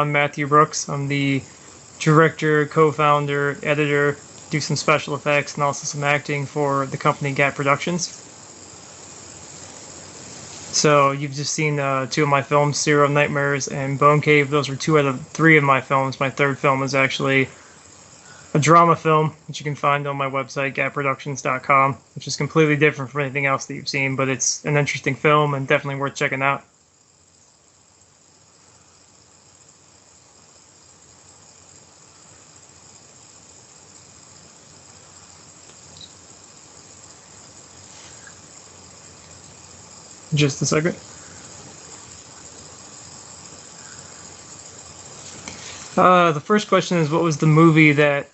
I'm Matthew Brooks. I'm the director, co-founder, editor, do some special effects and also some acting for the company Gap Productions. So you've just seen two of my films, Serial Nightmares and Bone Cave. Those are two out of three of my films. My third film is actually a drama film, which you can find on my website, gapproductions.com, which is completely different from anything else that you've seen, but it's an interesting film and definitely worth checking out. Just a second. The first question is, what was the movie that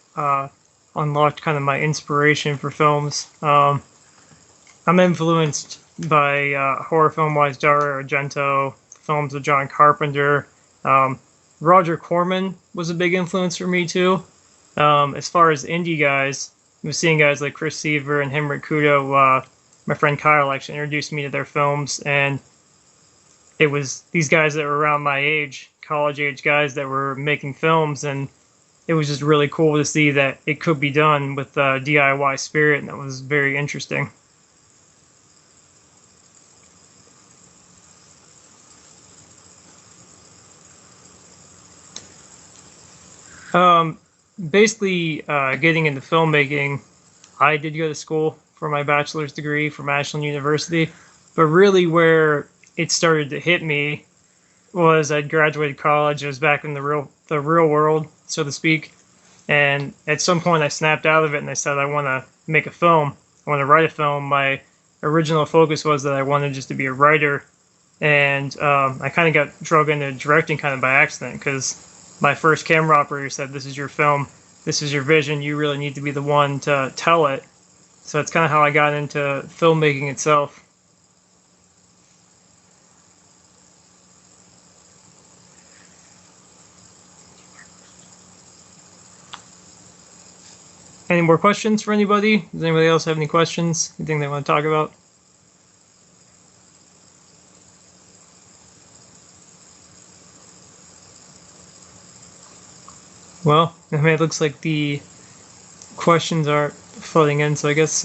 unlocked kind of my inspiration for films? I'm influenced by horror film-wise Dario Argento, films of John Carpenter. Roger Corman was a big influence for me too. As far as indie guys, I was seeing guys like Chris Seaver and Henrik Kudo. My friend Kyle actually introduced me to their films, and it was these guys that were around my age, college age guys that were making films, and it was just really cool to see that it could be done with DIY spirit, and that was very interesting. Um, Basically, getting into filmmaking, I did go to school for my bachelor's degree from Ashland University, but really where it started to hit me was I'd graduated college. I was back in the real world, so to speak, and at some point I snapped out of it and I said I want to make a film. I want to write a film. My original focus was that I wanted just to be a writer, and I kind of got drug into directing kind of by accident because my first camera operator said, "This is your film. This is your vision. You really need to be the one to tell it." So that's kind of how I got into filmmaking itself. Any more questions for anybody? Does anybody else have any questions? Anything they want to talk about? Well, I mean, it looks like the questions aren't flooding in, so I guess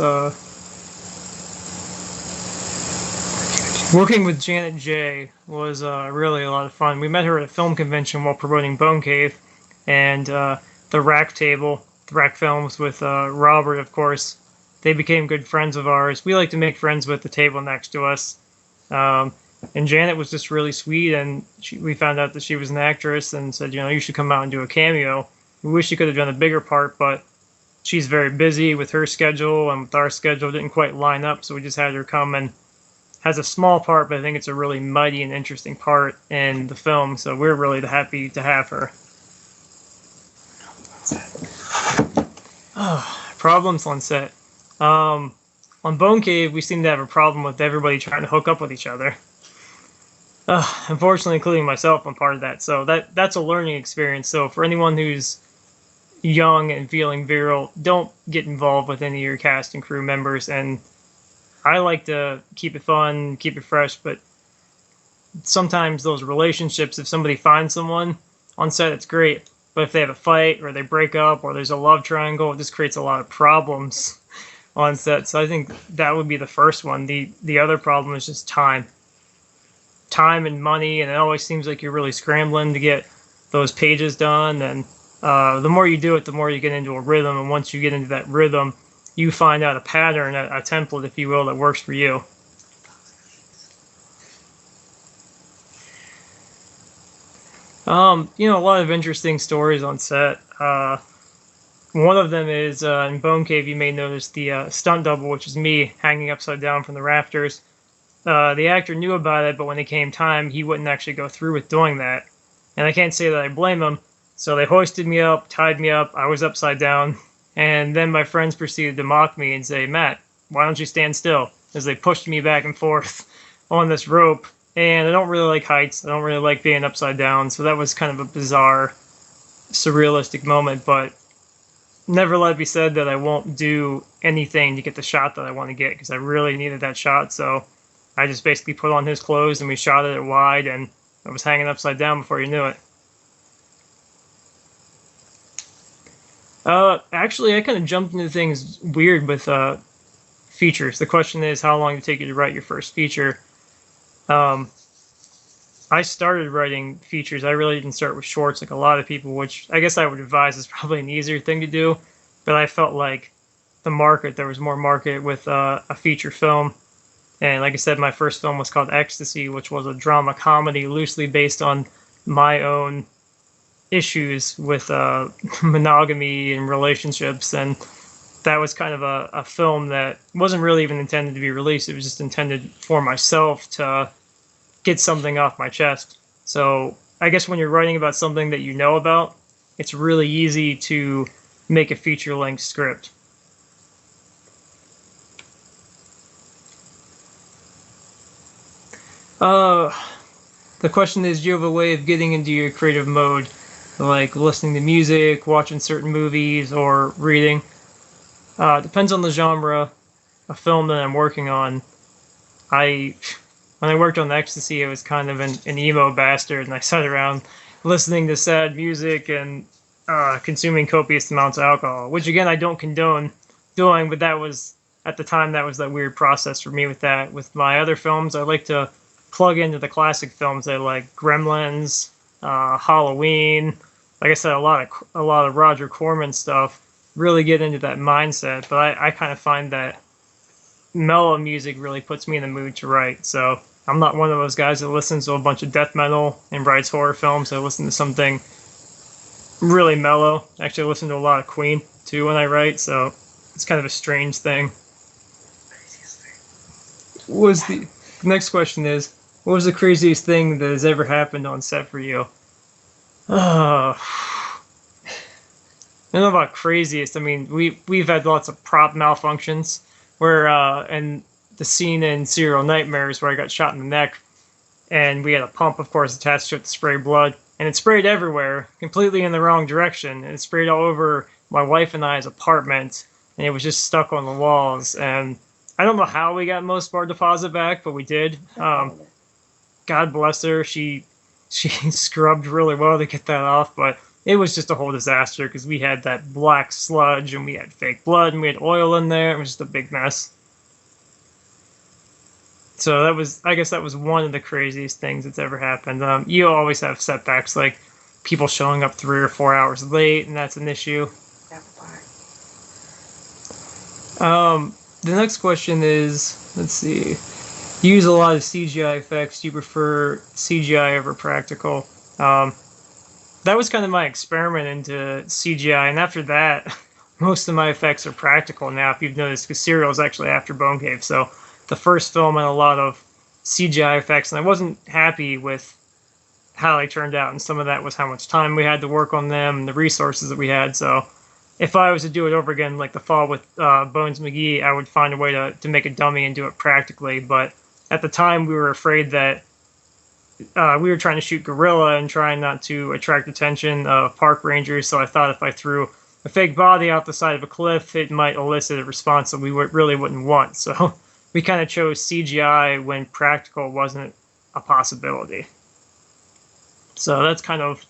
working with Janet J was really a lot of fun. We met her at a film convention while promoting Bone Cave, and the Rack Table, the Rack Films with Robert, of course. They became good friends of ours. We like to make friends with the table next to us. Um, and Janet was just really sweet, and we found out that she was an actress and said, you should come out and do a cameo. We wish she could have done a bigger part, but she's very busy with her schedule, and with our schedule didn't quite line up, so we just had her come and has a small part, but I think it's a really mighty and interesting part in the film, so we're really happy to have her. Problems on set. On Bone Cave, we seem to have a problem with everybody trying to hook up with each other. Unfortunately, including myself, I'm part of that. So that's a learning experience. So for anyone who's young and feeling virile, don't get involved with any of your cast and crew members. And I like to keep it fun, keep it fresh, but sometimes those relationships, if somebody finds someone on set, it's great. But if they have a fight or they break up or there's a love triangle, it just creates a lot of problems on set. So I think that would be the first one. The other problem is just time. Time and money, and it always seems like you're really scrambling to get those pages done. And the more you do it, the more you get into a rhythm. And once you get into that rhythm, you find out a pattern, a template, if you will, that works for you. A lot of interesting stories on set. One of them is in Bone Cave, you may notice the stunt double, which is me hanging upside down from the rafters. The actor knew about it, but when it came time, he wouldn't actually go through with doing that. And I can't say that I blame him. So they hoisted me up, tied me up, I was upside down, and then my friends proceeded to mock me and say, "Matt, why don't you stand still?" As they pushed me back and forth on this rope. And I don't really like heights. I don't really like being upside down, so that was kind of a bizarre, surrealistic moment, but never let it be said that I won't do anything to get the shot that I want to get, because I really needed that shot. So I just basically put on his clothes and we shot it at wide, and I was hanging upside down before you knew it. Actually, I kind of jumped into things weird with features. The question is, how long did it take you to write your first feature? Um, I started writing features. I really didn't start with shorts like a lot of people, which I guess I would advise is probably an easier thing to do. But I felt like there was more market with a feature film. And like I said, my first film was called Ecstasy, which was a drama comedy loosely based on my own issues with monogamy and relationships. And that was kind of a film that wasn't really even intended to be released. It was just intended for myself to get something off my chest. So I guess when you're writing about something that you know about, it's really easy to make a feature-length script. Uh, the question is, do you have a way of getting into your creative mode, like listening to music, watching certain movies, or reading? Depends on the genre of film that I'm working on. I when I worked on Ecstasy, I was kind of an emo bastard, and I sat around listening to sad music and consuming copious amounts of alcohol, which again I don't condone doing, but that was at the time that was that weird process for me with that. With my other films, I like to plug into the classic films. I like Gremlins, Halloween. Like I said, a lot of Roger Corman stuff. Really get into that mindset, but I kind of find that mellow music really puts me in the mood to write. So I'm not one of those guys that listens to a bunch of death metal and writes horror films. I listen to something really mellow. Actually, I listen to a lot of Queen too when I write, so it's kind of a strange thing. Was the next question is, what was the craziest thing that has ever happened on set for you? I don't know about craziest. I mean, we've had lots of prop malfunctions where and the scene in Serial Nightmares where I got shot in the neck, and we had a pump, of course, attached to it to spray blood, and it sprayed everywhere, completely in the wrong direction, and it sprayed all over my wife and I's apartment, and it was just stuck on the walls. And I don't know how we got most of our deposit back, but we did. God bless her. She scrubbed really well to get that off, but it was just a whole disaster because we had that black sludge and we had fake blood and we had oil in there. It was just a big mess. So I guess that was one of the craziest things that's ever happened. You always have setbacks like people showing up 3 or 4 hours late, and that's an issue. The next question is, let's see. You use a lot of CGI effects. Do you prefer CGI over practical? That was kind of my experiment into CGI, and after that, most of my effects are practical now. If you've noticed, because Serial is actually after Bone Cave, so the first film had a lot of CGI effects, and I wasn't happy with how they turned out. And some of that was how much time we had to work on them and the resources that we had. So if I was to do it over again, like the fall with Bones McGee, I would find a way to make a dummy and do it practically. But at the time, we were afraid that we were trying to shoot guerrilla and trying not to attract attention of park rangers. So I thought if I threw a fake body out the side of a cliff, it might elicit a response that we really wouldn't want. So we kind of chose CGI when practical wasn't a possibility. So that's kind of,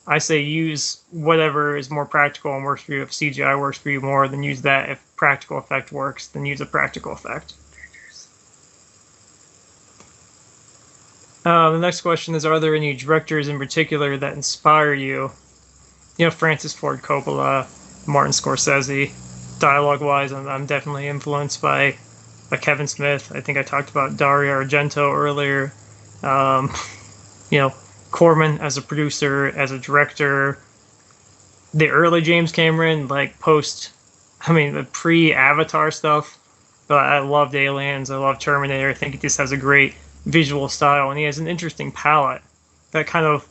I say use whatever is more practical and works for you. If CGI works for you more, then use that. If practical effect works, then use a practical effect. The next question is, are there any directors in particular that inspire you? You know, Francis Ford Coppola, Martin Scorsese. Dialogue-wise, I'm definitely influenced by Kevin Smith. I think I talked about Dario Argento earlier. Um, you know, Corman as a producer, as a director. The early James Cameron, like the pre-Avatar stuff. But I loved Aliens. I love Terminator. I think he just has a great visual style, and he has an interesting palette. That kind of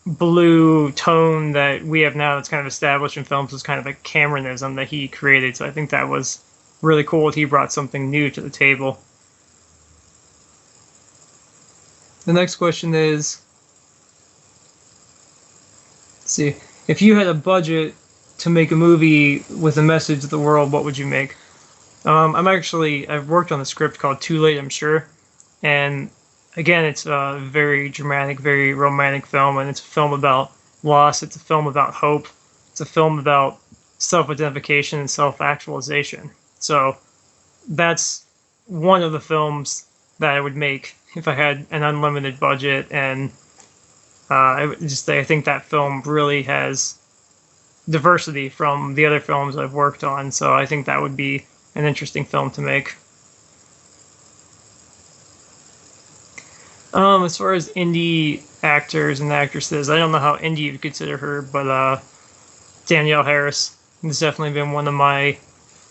blue tone that we have now that's kind of established in films is kind of a Cameronism that he created. So I think that was really cool that he brought something new to the table. The next question is, let's see, if you had a budget to make a movie with a message to the world, what would you make? I've worked on a script called Too Late, I'm Sure. And again, it's a very dramatic, very romantic film, and it's a film about loss. It's a film about hope. It's a film about self-identification and self-actualization. So that's one of the films that I would make if I had an unlimited budget, and I think that film really has diversity from the other films I've worked on. So I think that would be an interesting film to make. As far as indie actors and actresses, I don't know how indie you'd consider her, but Danielle Harris has definitely been one of my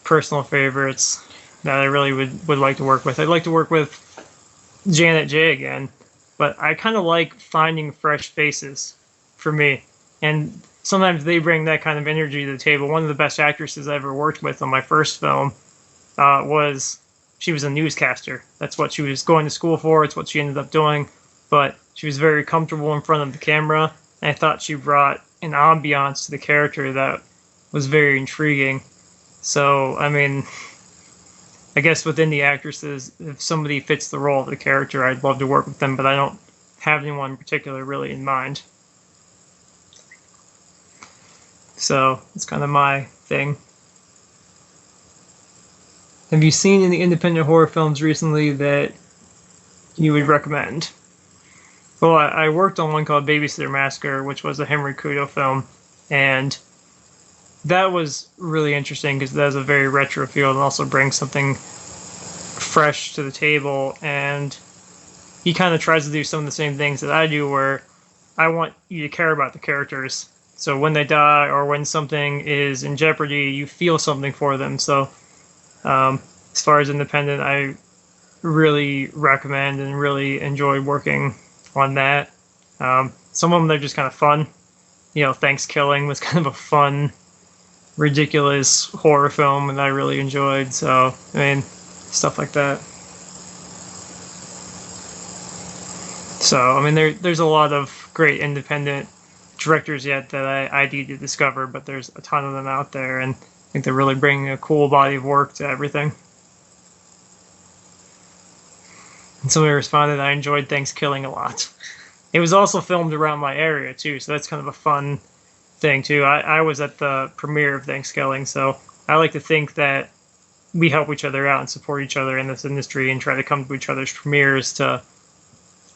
personal favorites that I really would like to work with. I'd like to work with Janet J again, but I kind of like finding fresh faces for me. And sometimes they bring that kind of energy to the table. One of the best actresses I ever worked with on my first film was she was a newscaster. That's what she was going to school for. It's what she ended up doing. But she was very comfortable in front of the camera, and I thought she brought an ambiance to the character that was very intriguing. So, I mean, I guess within the actresses, if somebody fits the role of the character, I'd love to work with them, but I don't have anyone in particular really in mind. So, it's kind of my thing. Have you seen any independent horror films recently that you would recommend? Well, I worked on one called Babysitter Massacre, which was a Henry Kudo film, and that was really interesting because that has a very retro feel and also brings something fresh to the table. And he kind of tries to do some of the same things that I do, where I want you to care about the characters. So when they die or when something is in jeopardy, you feel something for them. So as far as independent, I really recommend and really enjoy working on that. Some of them, they're just kind of fun. Thanksgiving was kind of a fun, ridiculous horror film, and I really enjoyed. So, I mean, stuff like that. So, I mean, there's a lot of great independent directors yet that I need to discover, but there's a ton of them out there, and I think they're really bringing a cool body of work to everything. And somebody responded, I enjoyed Thanksgiving a lot. It was also filmed around my area, too, so that's kind of a fun thing, too. I was at the premiere of Thanksgiving, so I like to think that we help each other out and support each other in this industry and try to come to each other's premieres to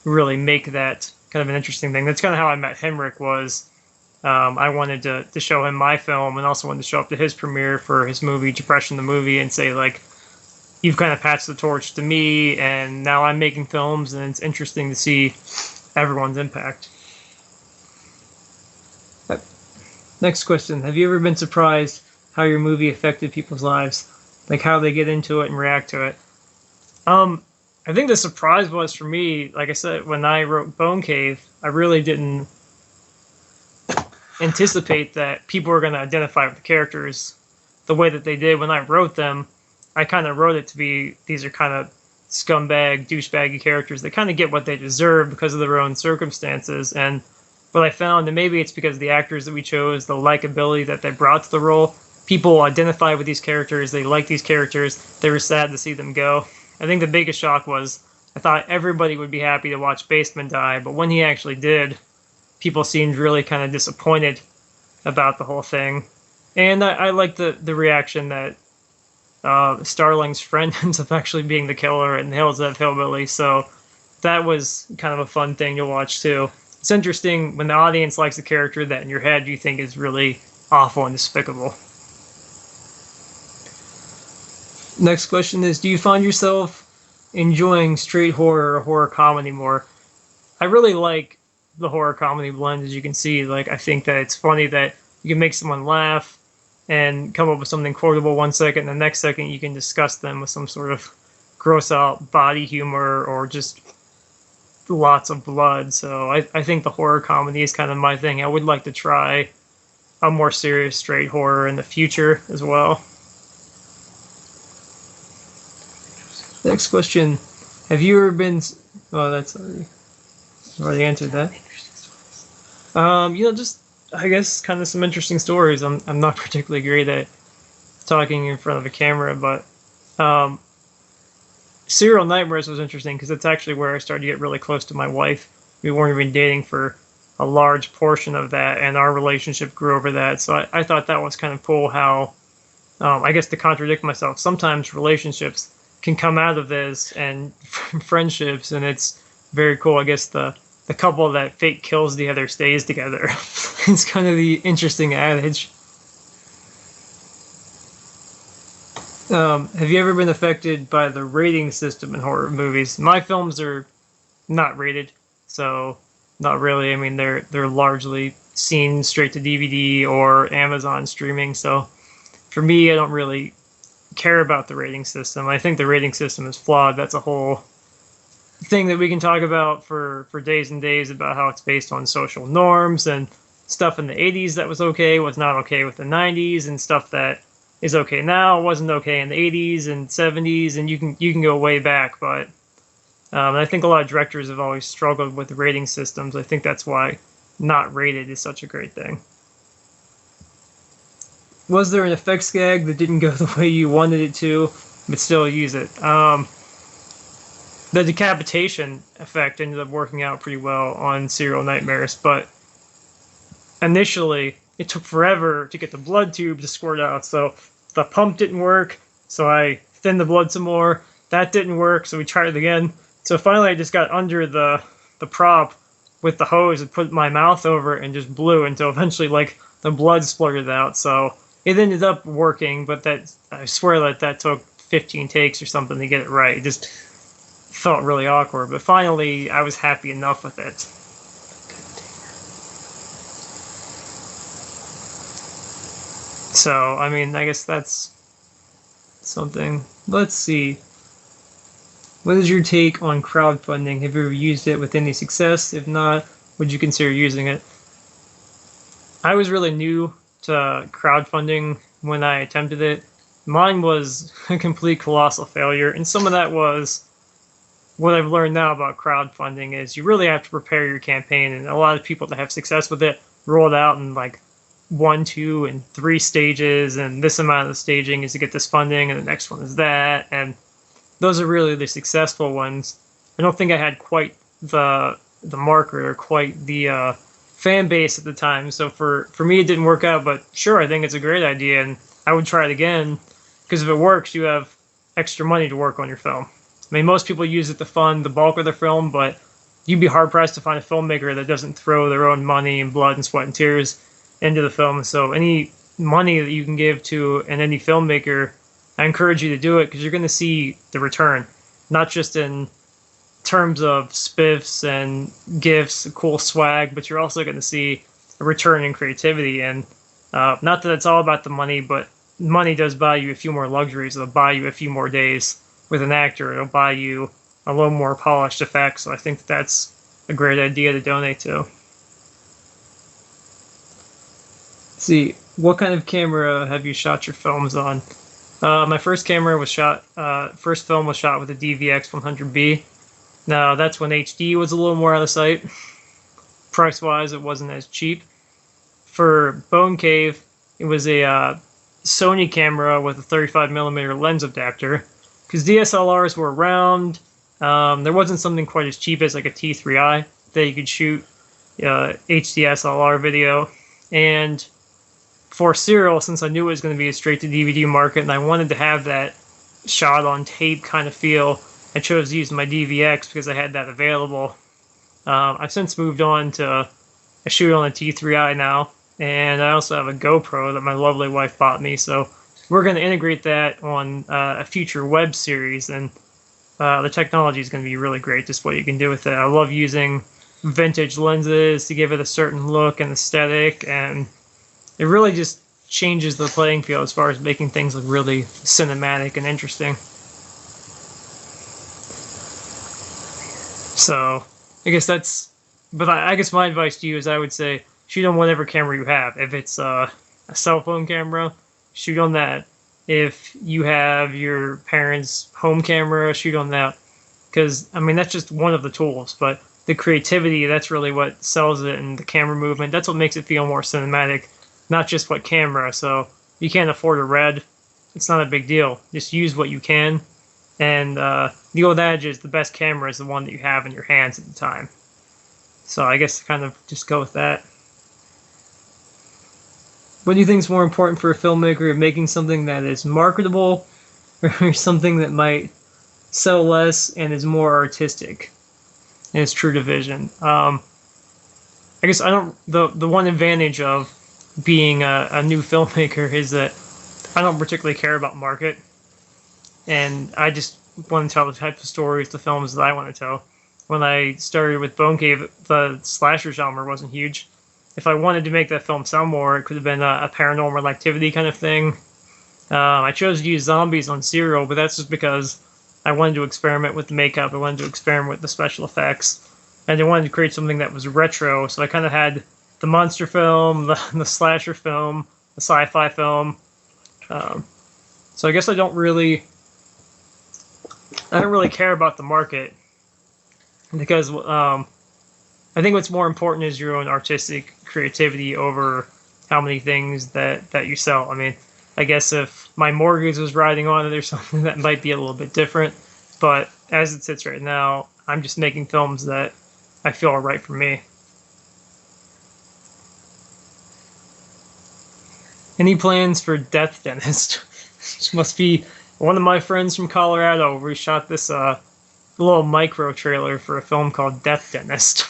really make that kind of an interesting thing. That's kind of how I met Henrik. I wanted to show him my film and also wanted to show up to his premiere for his movie, Depression the Movie, and say, like, you've kind of passed the torch to me, and now I'm making films, and it's interesting to see everyone's impact. Next question. Have you ever been surprised how your movie affected people's lives? Like how they get into it and react to it? I think the surprise was for me, like I said, when I wrote Bone Cave, I really didn't anticipate that people were going to identify with the characters the way that they did when I wrote them. I kind of wrote it to be, these are kind of scumbag, douchebaggy characters that kind of get what they deserve because of their own circumstances. And what I found, and maybe it's because the actors that we chose, the likability that they brought to the role, people identify with these characters, they like these characters, they were sad to see them go. I think the biggest shock was I thought everybody would be happy to watch Baseman die, but when he actually did, people seemed really kind of disappointed about the whole thing. And I like the reaction that Starling's friend ends up actually being the killer in Hills of Hillbilly, so that was kind of a fun thing to watch too. It's interesting when the audience likes a character that in your head you think is really awful and despicable. Next question is, do you find yourself enjoying straight horror or horror comedy more? I really like the horror comedy blend, as you can see. Like, I think that it's funny that you can make someone laugh and come up with something quotable one second, and the next second you can disgust them with some sort of gross out body humor or just lots of blood. So I think the horror comedy is kind of my thing. I would like to try a more serious straight horror in the future as well. Next question. Have you ever been... Oh, that's already answered that. Just, I guess, kind of some interesting stories. I'm not particularly great at talking in front of a camera, but Serial Nightmares was interesting because it's actually where I started to get really close to my wife. We weren't even dating for a large portion of that, and our relationship grew over that. So I thought that was kind of cool how, I guess to contradict myself, sometimes relationships can come out of this and friendships, and it's very cool. I guess the couple that fate kills the other stays together. It's kind of the interesting adage. Have you ever been affected by the rating system in horror movies? My films are not rated, so not really. I mean, they're largely seen straight to DVD or Amazon streaming. So for me, I don't really care about the rating system. I think the rating system is flawed. That's a whole thing that we can talk about for days and days about how it's based on social norms and stuff in the 80s that was okay was not okay with the 90s, and stuff that is okay now wasn't okay in the 80s and 70s, and you can go way back. But I think a lot of directors have always struggled with rating systems. I think that's why not rated is such a great thing. Was there an effects gag that didn't go the way you wanted it to, but still use it? The decapitation effect ended up working out pretty well on Serial Nightmares, but initially it took forever to get the blood tube to squirt out, so the pump didn't work, so I thinned the blood some more. That didn't work, so we tried it again. So finally I just got under the prop with the hose and put my mouth over it and just blew until eventually like the blood splurted out. So it ended up working, but that, I swear that took 15 takes or something to get it right. It just felt really awkward, but finally I was happy enough with it. So, I mean, I guess that's something. Let's see. What is your take on crowdfunding? Have you ever used it with any success? If not, would you consider using it? I was really new to crowdfunding when I attempted it. Mine was a complete colossal failure, and some of that was what I've learned now about crowdfunding is you really have to prepare your campaign, and a lot of people that have success with it roll it out in like 1, 2, and 3 stages, and this amount of staging is to get this funding, and the next one is that, and those are really the successful ones. I don't think I had quite the market or quite the fan base at the time, so for me it didn't work out, but sure, I think it's a great idea, and I would try it again, because if it works, you have extra money to work on your film. I mean, most people use it to fund the bulk of their film, but you'd be hard-pressed to find a filmmaker that doesn't throw their own money and blood and sweat and tears into the film. So any money that you can give to an indie filmmaker, I encourage you to do it, because you're going to see the return, not just in terms of spiffs and gifts, cool swag, but you're also going to see a return in creativity. And not that it's all about the money, but money does buy you a few more luxuries. It'll buy you a few more days with an actor. It'll buy you a little more polished effects. So I think that's a great idea to donate to. Let's see, what kind of camera have you shot your films on? My first camera was shot, first film was shot with a DVX 100B. Now that's when HD was a little more out of sight. Price-wise, it wasn't as cheap. For Bone Cave, it was a Sony camera with a 35mm lens adapter, because DSLRs were around. There wasn't something quite as cheap as like a T3i that you could shoot HDSLR video. And for Serial, since I knew it was going to be a straight-to-DVD market and I wanted to have that shot-on-tape kind of feel, I chose to use my DVX because I had that available. I've since moved on to I shoot on a T3i now, and I also have a GoPro that my lovely wife bought me, so we're going to integrate that on a future web series, and the technology is going to be really great, just what you can do with it. I love using vintage lenses to give it a certain look and aesthetic, and it really just changes the playing field as far as making things look really cinematic and interesting. So I guess that's, but I guess my advice to you is I would say shoot on whatever camera you have. If it's a cell phone camera, shoot on that. If you have your parents' home camera, shoot on that. Because, I mean, that's just one of the tools, but the creativity, that's really what sells it, and the camera movement, that's what makes it feel more cinematic, not just what camera. So you can't afford a RED, it's not a big deal. Just use what you can. And the old adage is the best camera is the one that you have in your hands at the time. So I guess kind of just go with that. What do you think is more important for a filmmaker, making something that is marketable or something that might sell less and is more artistic and is true to vision? I guess I don't. The one advantage of being a new filmmaker is that I don't particularly care about market, and I just want to tell the types of stories, the films that I want to tell. When I started with Bone Cave, the slasher genre wasn't huge. If I wanted to make that film sell more, it could have been a paranormal activity kind of thing. I chose to use zombies on Serial, but that's just because I wanted to experiment with the makeup. I wanted to experiment with the special effects. And I wanted to create something that was retro. So I kind of had the monster film, the slasher film, the sci-fi film. So I guess I don't really care about the market because I think what's more important is your own artistic creativity over how many things that you sell. I mean, I guess if my mortgage was riding on it or something, that might be a little bit different. But as it sits right now, I'm just making films that I feel are right for me. Any plans for Death Dentist? This must be one of my friends from Colorado where we shot this little micro trailer for a film called Death Dentist.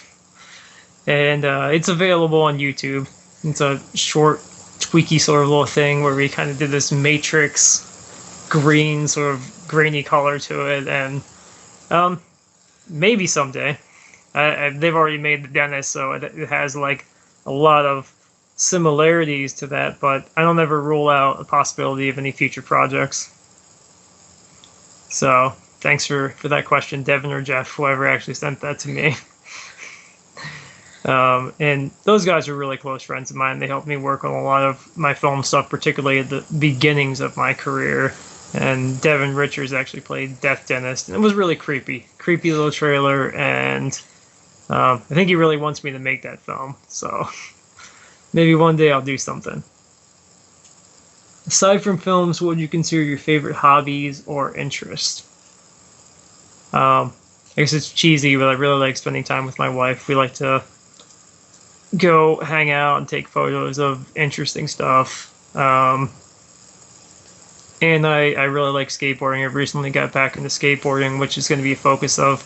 And it's available on YouTube. It's a short, tweaky sort of little thing where we kind of did this Matrix green, sort of grainy color to it, and maybe someday. They've already made the dentist, so it has like a lot of similarities to that, but I don't ever rule out a possibility of any future projects. So thanks for that question, Devin or Jeff, whoever actually sent that to me. And those guys are really close friends of mine. They helped me work on a lot of my film stuff, particularly at the beginnings of my career. And Devin Richards actually played Death Dentist, and it was really creepy little trailer. And I think he really wants me to make that film. So maybe one day I'll do something. Aside from films, what would you consider your favorite hobbies or interests? I guess it's cheesy, but I really like spending time with my wife. We like to go hang out and take photos of interesting stuff. And I really like skateboarding. I've recently got back into skateboarding, which is going to be a focus of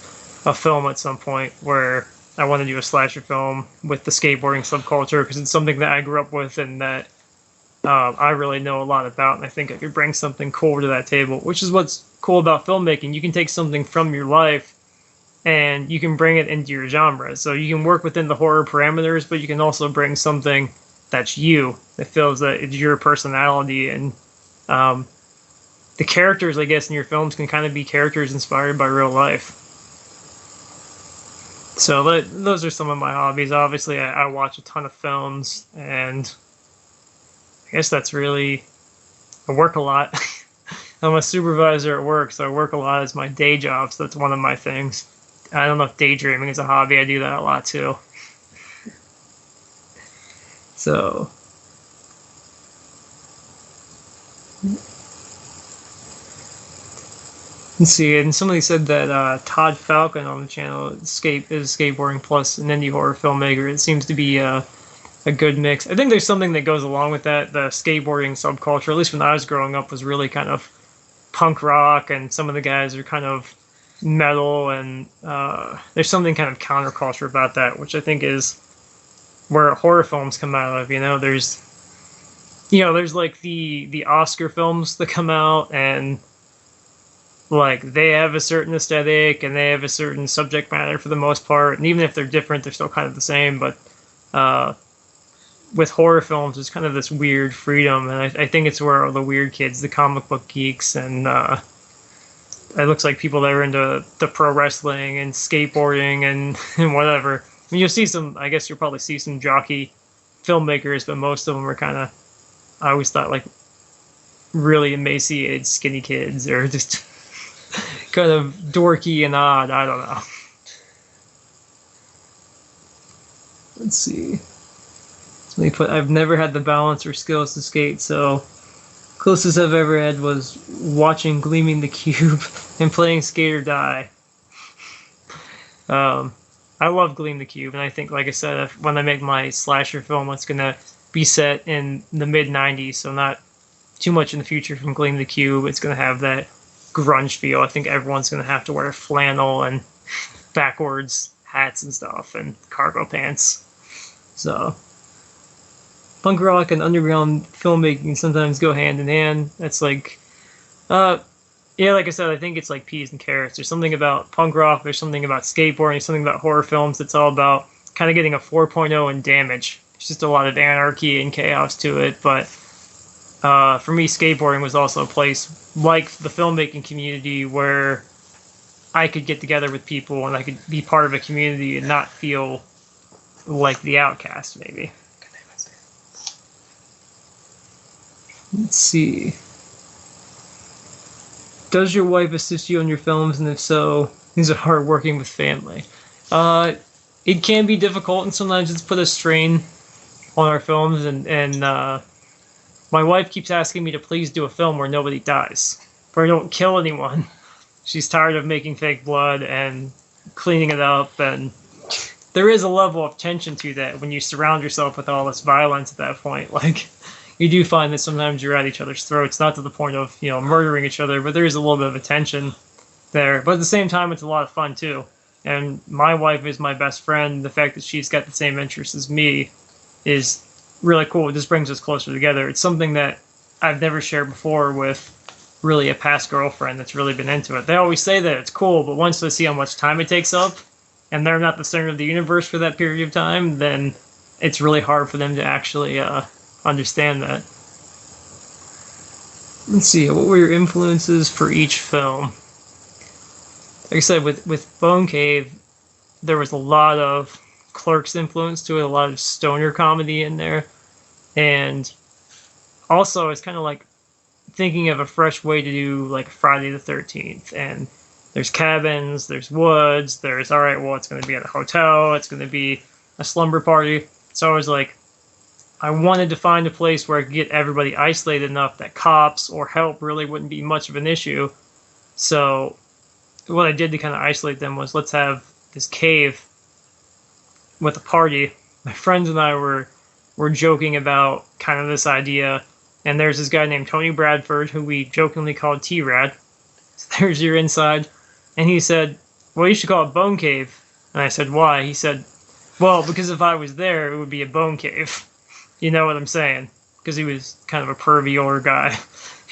a film at some point where I want to do a slasher film with the skateboarding subculture because it's something that I grew up with and that I really know a lot about, and I think I could bring something cool to that table, which is what's cool about filmmaking. You can take something from your life and you can bring it into your genre. So you can work within the horror parameters, but you can also bring something that's you, that feels that it's your personality. And the characters, I guess, in your films can kind of be characters inspired by real life. So those are some of my hobbies. Obviously, I watch a ton of films, and I guess that's really, I work a lot. I'm a supervisor at work, so I work a lot as my day job, so that's one of my things. I don't know if daydreaming is a hobby. I do that a lot too. So let's see. And somebody said that Todd Falcon on the channel is skateboarding plus an indie horror filmmaker. It seems to be a good mix. I think there's something that goes along with that. The skateboarding subculture, at least when I was growing up, was really kind of punk rock, and some of the guys are kind of metal, and there's something kind of counterculture about that, which I think is where horror films come out of. There's like the Oscar films that come out, and like they have a certain aesthetic and they have a certain subject matter for the most part, and even if they're different, they're still kind of the same. But with horror films, there's kind of this weird freedom, and I think it's where all the weird kids, the comic book geeks, and it looks like people that are into the pro wrestling and skateboarding and whatever. I mean, I guess you'll probably see some jockey filmmakers, but most of them are kind of, I always thought, like really emaciated, skinny kids, or just kind of dorky and odd. I don't know. Let's see. Somebody put, I've never had the balance or skills to skate, so closest I've ever had was watching Gleaming the Cube and playing Skate or Die. I I love Gleam the Cube, and I think, like I said, when I make my slasher film, it's gonna be set in the mid '90s, so not too much in the future from Gleam the Cube. It's gonna have that grunge feel. I think everyone's gonna have to wear flannel and backwards hats and stuff and cargo pants. So punk rock and underground filmmaking sometimes go hand in hand. That's like, yeah, like I said, I think it's like peas and carrots. There's something about punk rock, there's something about skateboarding, there's something about horror films that's all about kind of getting a 4.0 in damage. It's just a lot of anarchy and chaos to it. But for me, skateboarding was also a place like the filmmaking community where I could get together with people and I could be part of a community and not feel like the outcast, maybe. Let's see. Does your wife assist you on your films, and if so, is it hard working with family? It can be difficult, and sometimes it's put a strain on our films, and my wife keeps asking me to please do a film where nobody dies, where I don't kill anyone. She's tired of making fake blood and cleaning it up, and there is a level of tension to that when you surround yourself with all this violence at that point. Like, you do find that sometimes you're at each other's throats, not to the point of, murdering each other, but there is a little bit of a tension there. But at the same time, it's a lot of fun too. And my wife is my best friend. The fact that she's got the same interests as me is really cool. It just brings us closer together. It's something that I've never shared before with really a past girlfriend that's really been into it. They always say that it's cool, but once they see how much time it takes up, and they're not the center of the universe for that period of time, then it's really hard for them to actually understand that. Let's see, what were your influences for each film? Like I said, with Bone Cave, there was a lot of Clerks influence to it, a lot of stoner comedy in there, and also it's kind of like thinking of a fresh way to do like Friday the 13th. And there's cabins, there's woods, there's, all right, well, it's going to be at a hotel, it's going to be a slumber party. So I was like, I wanted to find a place where I could get everybody isolated enough that cops or help really wouldn't be much of an issue. So what I did to kind of isolate them was, let's have this cave with a party. My friends and I were joking about kind of this idea, and there's this guy named Tony Bradford who we jokingly called T-Rad. So there's your inside. And he said, well, you should call it Bone Cave. And I said, why? He said, well, because if I was there, it would be a bone cave. You know what I'm saying? Because he was kind of a pervy older guy.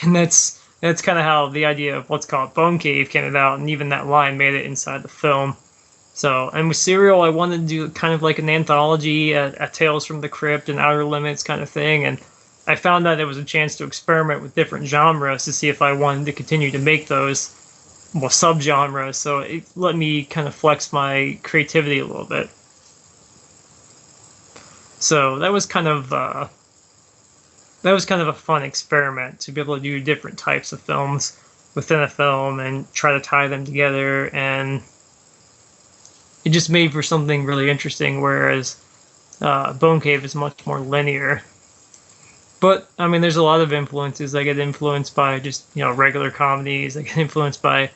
And that's kind of how the idea of let's call it Bone Cave came about, and even that line made it inside the film. So, and with Serial, I wanted to do kind of like an anthology, a Tales from the Crypt and Outer Limits kind of thing, and I found that it was a chance to experiment with different genres to see if I wanted to continue to make those, well, subgenres, so it let me kind of flex my creativity a little bit. So that was kind of a fun experiment to be able to do different types of films within a film and try to tie them together, and it just made for something really interesting, whereas Bone Cave is much more linear. But, I mean, there's a lot of influences. I get influenced by just, regular comedies. I get influenced by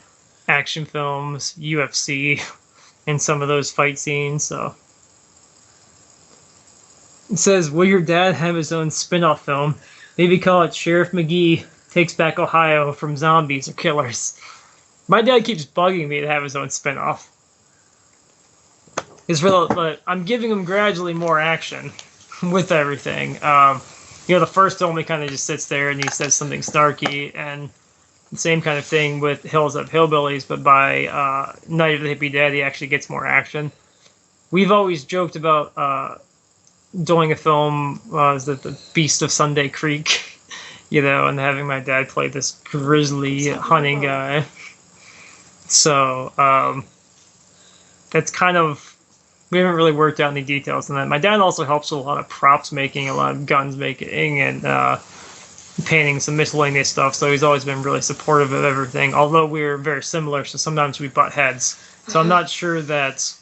action films, UFC, and some of those fight scenes, so. It says, will your dad have his own spin-off film? Maybe call it Sheriff McGee Takes Back Ohio from Zombies or Killers. My dad keeps bugging me to have his own spin-off. But I'm giving him gradually more action with everything. The first film, he kind of just sits there and he says something snarky, and the same kind of thing with Hills Up Hillbillies, but by Night of the Hippie Dead, he actually gets more action. We've always joked about doing a film, is that The Beast of Sunday Creek, and having my dad play this grizzly hunting guy. So, that's kind of, we haven't really worked out any details on that. My dad also helps with a lot of props making, a lot of guns making, and painting, some miscellaneous stuff, so he's always been really supportive of everything, although we're very similar, so sometimes we butt heads. So I'm not sure that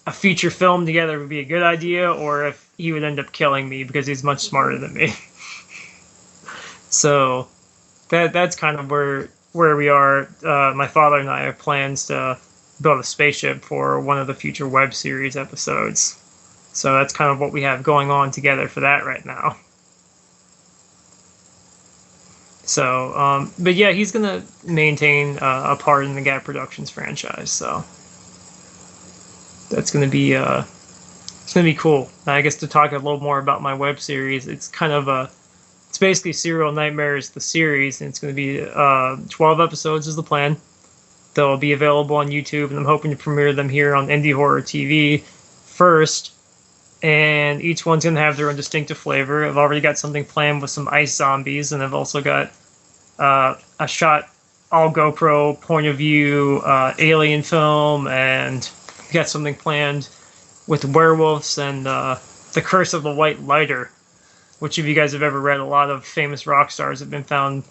a feature film together would be a good idea, or if he would end up killing me because he's much smarter than me. So that's kind of where we are. My father and I have plans to build a spaceship for one of the future web series episodes. So that's kind of what we have going on together for that right now. So, but yeah, he's gonna maintain a part in the Gap Productions franchise. So that's gonna be it's gonna be cool. I guess to talk a little more about my web series, it's kind of it's basically Serial Nightmares the series, and it's gonna be 12 episodes is the plan. They'll be available on YouTube, and I'm hoping to premiere them here on Indie Horror TV first. And each one's going to have their own distinctive flavor. I've already got something planned with some ice zombies, and I've also got a shot all GoPro point of view alien film, and got something planned with werewolves and The Curse of the White Lighter, which if you guys have ever read, a lot of famous rock stars have been found,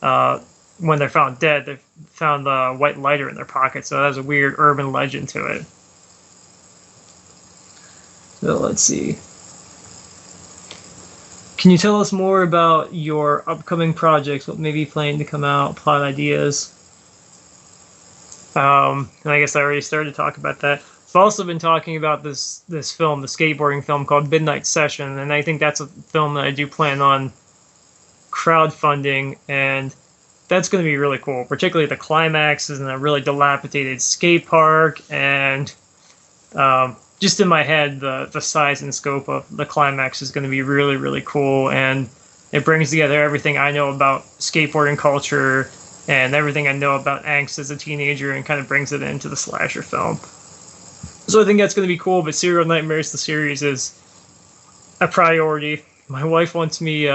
when they're found dead, they've found the white lighter in their pocket, so that has a weird urban legend to it. So let's see. Can you tell us more about your upcoming projects? What may be planning to come out, plot ideas? And I guess I already started to talk about that. I've also been talking about this film, the skateboarding film called Midnight Session, and I think that's a film that I do plan on crowdfunding, and that's going to be really cool. Particularly the climax is in a really dilapidated skate park, and just in my head, the size and scope of the climax is going to be really, really cool, and it brings together everything I know about skateboarding culture and everything I know about angst as a teenager, and kind of brings it into the slasher film. So I think that's going to be cool, but Serial Nightmares, the series, is a priority. My wife wants me,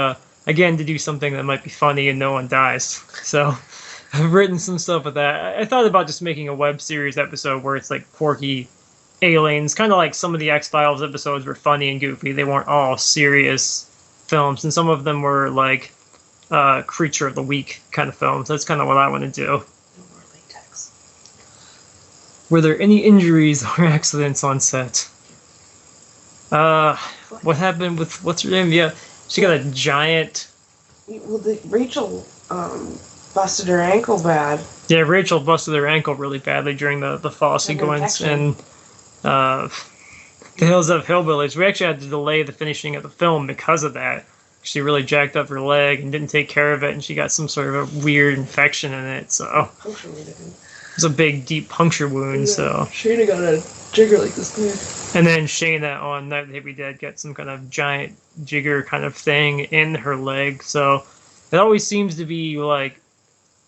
again, to do something that might be funny and no one dies. So I've written some stuff with that. I thought about just making a web series episode where it's like quirky aliens, kind of like some of the X-Files episodes were funny and goofy. They weren't all serious films, and some of them were like Creature of the Week kind of films. That's kind of what I want to do. Were there any injuries or accidents on set? What happened with, what's her name? Yeah, she got a giant... Well, Rachel busted her ankle bad. Yeah, Rachel busted her ankle really badly during the fall sequence, and The Hills of Hillbillies. We actually had to delay the finishing of the film because of that. She really jacked up her leg and didn't take care of it, and she got some sort of a weird infection in it, so... It was a big, deep puncture wound, yeah, so... Shayna got a jigger like this big. And then Shayna on Night of the Living Dead got some kind of giant jigger kind of thing in her leg, so... It always seems to be, like,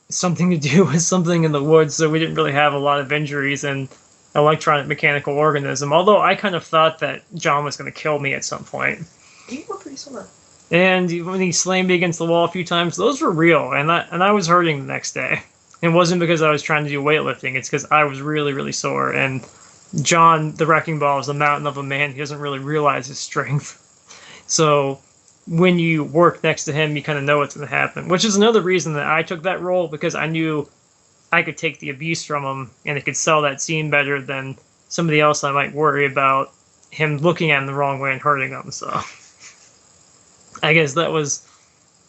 something to do with something in the woods, so we didn't really have a lot of injuries and electronic mechanical organism, although I kind of thought that John was going to kill me at some point. You were pretty smart. And when he slammed me against the wall a few times, those were real, and I was hurting the next day. It wasn't because I was trying to do weightlifting, it's because I was really, really sore, and John, the Wrecking Ball, is a mountain of a man. He doesn't really realize his strength. So when you work next to him, you kind of know what's going to happen, which is another reason that I took that role, because I knew I could take the abuse from him, and it could sell that scene better than somebody else I might worry about him looking at him the wrong way and hurting him. So I guess that was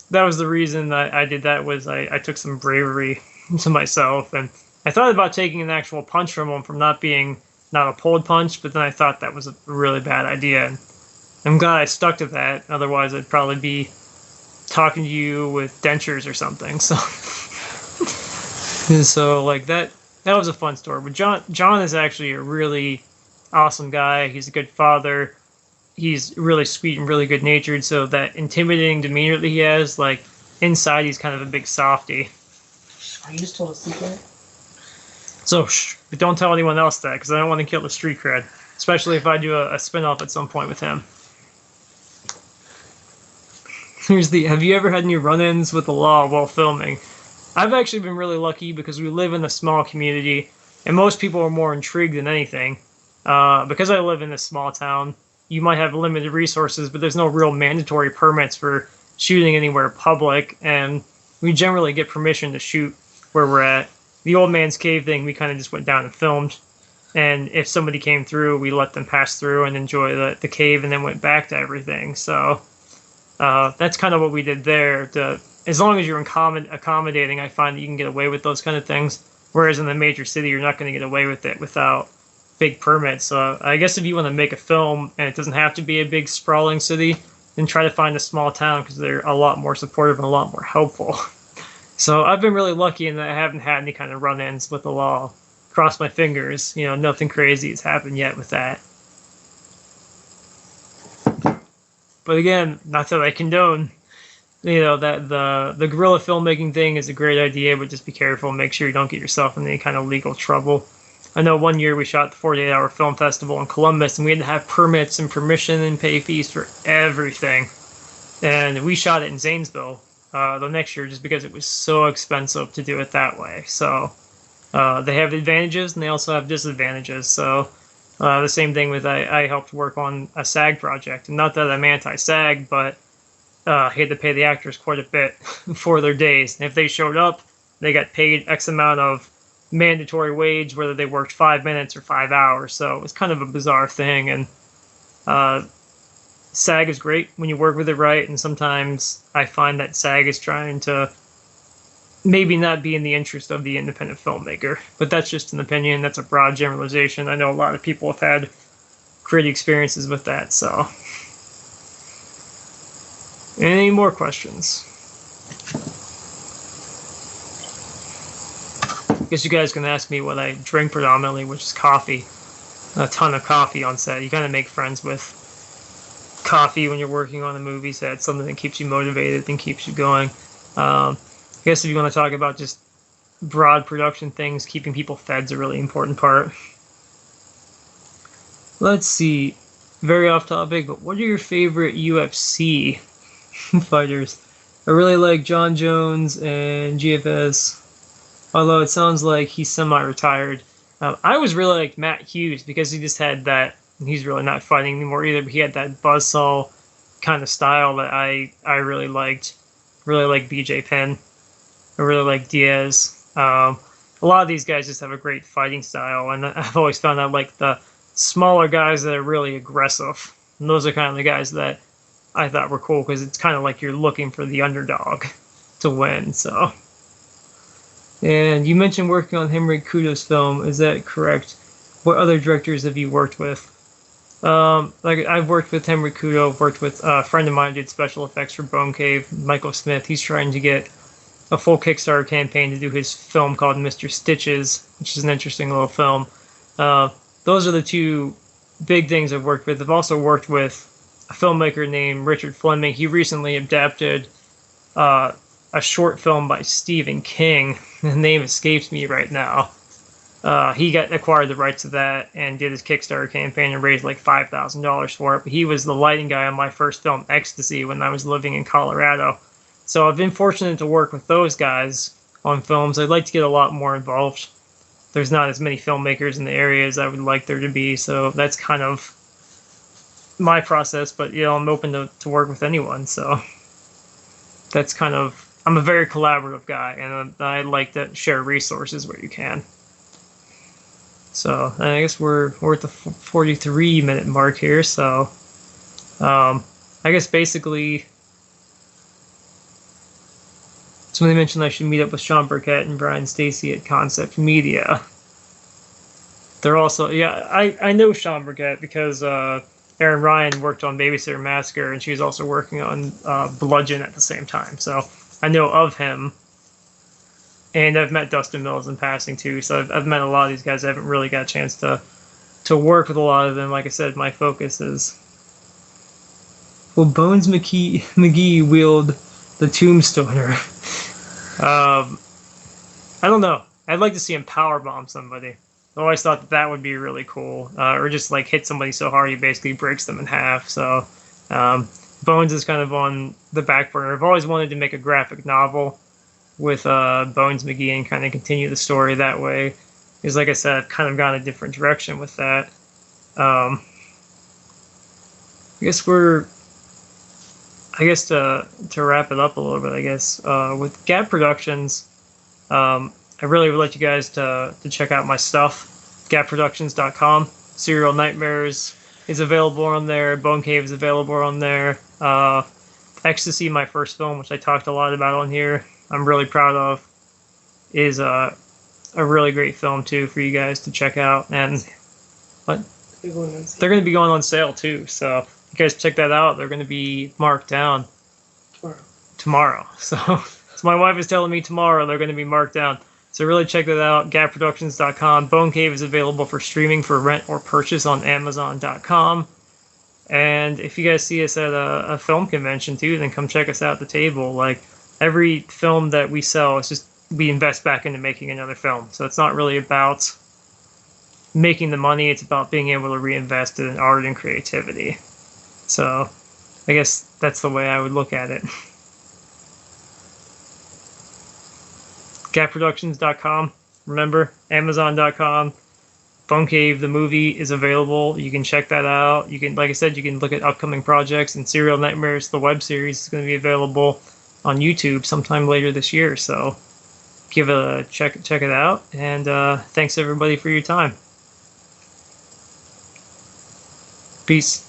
the reason that I did that, was I took some bravery to myself, and I thought about taking an actual punch from him from not a pulled punch, but then I thought that was a really bad idea. And I'm glad I stuck to that, otherwise I'd probably be talking to you with dentures or something. So so like that was a fun story. But John is actually a really awesome guy. He's a good father. He's really sweet and really good natured, so that intimidating demeanor that he has, like, inside he's kind of a big softy. Are you just told a secret? So but don't tell anyone else that, because I don't want to kill the street cred, especially if I do a spin-off at some point with him. Have you ever had any run-ins with the law while filming? I've actually been really lucky because we live in a small community, and most people are more intrigued than anything. Because I live in a small town, you might have limited resources, but there's no real mandatory permits for shooting anywhere public, and we generally get permission to shoot where we're at. The Old Man's Cave thing, we kind of just went down and filmed, and if somebody came through, we let them pass through and enjoy the cave, and then went back to everything. So that's kind of what we did there. As long as you're accommodating, I find that you can get away with those kind of things. Whereas in the major city, you're not going to get away with it without big permits. So I guess if you want to make a film and it doesn't have to be a big sprawling city, then try to find a small town because they're a lot more supportive and a lot more helpful. So I've been really lucky in that I haven't had any kind of run-ins with the law. Cross my fingers, nothing crazy has happened yet with that. But again, not that I condone, that the guerrilla filmmaking thing is a great idea, but just be careful. Make sure you don't get yourself in any kind of legal trouble. I know one year we shot the 48 Hour Film Festival in Columbus, and we had to have permits and permission and pay fees for everything. And we shot it in Zanesville the next year just because it was so expensive to do it that way. So they have advantages and they also have disadvantages. So the same thing with I helped work on a SAG project. And not that I'm anti-SAG, but he had to pay the actors quite a bit for their days. And if they showed up, they got paid X amount of mandatory wage, whether they worked 5 minutes or 5 hours. So it was kind of a bizarre thing. And SAG is great when you work with it right. And sometimes I find that SAG is trying to maybe not be in the interest of the independent filmmaker. But that's just an opinion. That's a broad generalization. I know a lot of people have had great experiences with that. So, any more questions? I guess you guys can ask me what I drink predominantly, which is coffee. A ton of coffee on set. You kind of make friends with coffee when you're working on a movie set. Something that keeps you motivated and keeps you going. I guess if you want to talk about just broad production things, keeping people fed is a really important part. Let's see. Very off topic, but what are your favorite UFC fighters? I really like John Jones and GFS. Although it sounds like he's semi-retired. I was really like Matt Hughes because he just had that. He's really not fighting anymore either, but he had that buzzsaw kind of style that I really liked. Really like BJ Penn. I really like Diaz. A lot of these guys just have a great fighting style, and I've always found out like the smaller guys that are really aggressive. And those are kind of the guys that I thought were cool because it's kind of like you're looking for the underdog to win. So. And you mentioned working on Henry Kudo's film. Is that correct? What other directors have you worked with? Like I've worked with Henry Kudo, worked with a friend of mine who did special effects for Bone Cave, Michael Smith. He's trying to get a full Kickstarter campaign to do his film called Mr. Stitches, which is an interesting little film. Those are the two big things I've worked with. I've also worked with a filmmaker named Richard Fleming. He recently adapted a short film by Stephen King. The name escapes me right now. He acquired the rights to that and did his Kickstarter campaign and raised like $5,000 for it. But he was the lighting guy on my first film, Ecstasy, when I was living in Colorado. So I've been fortunate to work with those guys on films. I'd like to get a lot more involved. There's not as many filmmakers in the area as I would like there to be, so that's kind of my process. But I'm open to work with anyone. So that's kind of. I'm a very collaborative guy, and I like to share resources where you can. So I guess we're at the 43-minute mark here. So I guess basically somebody mentioned I should meet up with Sean Burkett and Brian Stacy at Concept Media. They're also I know Sean Burkett because Erin Ryan worked on Babysitter Massacre, and she was also working on Bludgeon at the same time. So I know of him, and I've met Dustin Mills in passing too. So I've met a lot of these guys. I haven't really got a chance to work with a lot of them. Like I said, my focus is. Will Bones McGee wield the Tombstoner? I don't know. I'd like to see him powerbomb somebody. I always thought that would be really cool, or just like hit somebody so hard he basically breaks them in half. So. Bones is kind of on the back burner. I've always wanted to make a graphic novel with Bones McGee and kind of continue the story that way. Because, like I said, I've kind of gone a different direction with that. I guess to wrap it up a little bit, with Gap Productions, I really would like you guys to check out my stuff. GapProductions.com. Serial Nightmares is available on there. Bone Cave is available on there. Ecstasy, my first film, which I talked a lot about on here, I'm really proud of, is a really great film too for you guys to check out. And what? They're going on sale They're going to be going on sale too. So if you guys check that out, they're going to be marked down tomorrow. So my wife is telling me tomorrow they're going to be marked down. So really check that out. GapProductions.com. Bone Cave is available for streaming for rent or purchase on Amazon.com. And if you guys see us at a film convention too, then come check us out at the table. Like every film that we sell, it's just we invest back into making another film. So it's not really about making the money. It's about being able to reinvest it in art and creativity. So I guess that's the way I would look at it. GapProductions.com. Remember, Amazon.com. Bone Cave, the movie, is available. You can check that out. You can, like I said, you can look at upcoming projects, and Serial Nightmares, the web series, is going to be available on YouTube sometime later this year. So give it a check it out. And thanks everybody for your time. Peace.